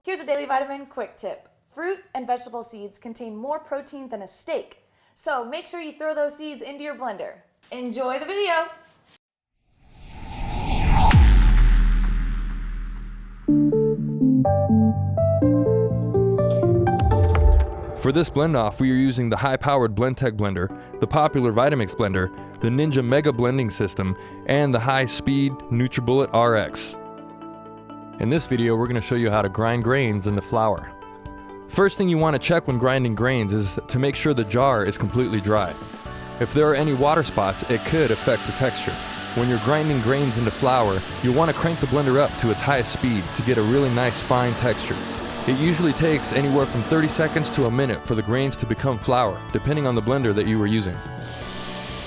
Here's a daily vitamin quick tip. Fruit and vegetable seeds contain more protein than a steak, so make sure you throw those seeds into your blender. Enjoy the video! For this blend-off, we are using the high-powered Blendtec-blender, the popular Vitamix-blender, the Ninja Mega Blending System, and the high-speed Nutribullet-RX. In this video, we're going to show you how to grind grains into flour. First thing you want to check when grinding grains is to make sure the jar is completely dry. If there are any water spots, it could affect the texture. When you're grinding grains into flour, you'll want to crank the blender up to its highest speed to get a really nice fine texture. It usually takes anywhere from 30 seconds to a minute for the grains to become flour, depending on the blender that you are using.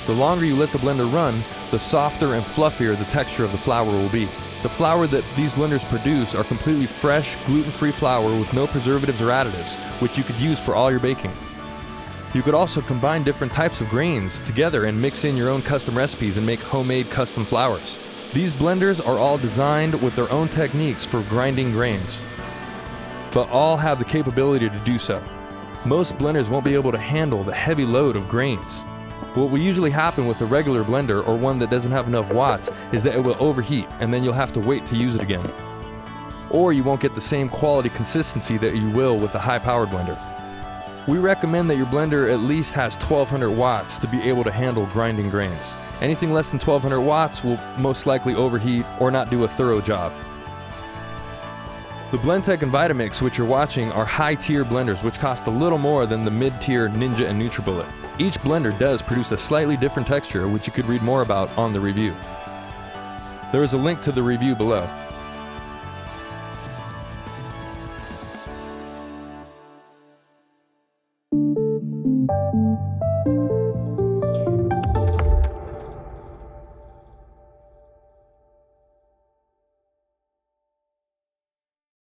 The longer you let the blender run, the softer and fluffier the texture of the flour will be. The flour that these blenders produce are completely fresh, gluten-free flour with no preservatives or additives, which you could use for all your baking. You could also combine different types of grains together and mix in your own custom recipes and make homemade custom flours. These blenders are all designed with their own techniques for grinding grains, but all have the capability to do so. Most blenders won't be able to handle the heavy load of grains. What will usually happen with a regular blender or one that doesn't have enough watts is that it will overheat and then you'll have to wait to use it again. Or you won't get the same quality consistency that you will with a high-powered blender. We recommend that your blender at least has 1200 watts to be able to handle grinding grains. Anything less than 1200 watts will most likely overheat or not do a thorough job. The Blendtec and Vitamix which you're watching are high-tier blenders which cost a little more than the mid-tier Ninja and Nutribullet. Each blender does produce a slightly different texture which you could read more about on the review. There is a link to the review below.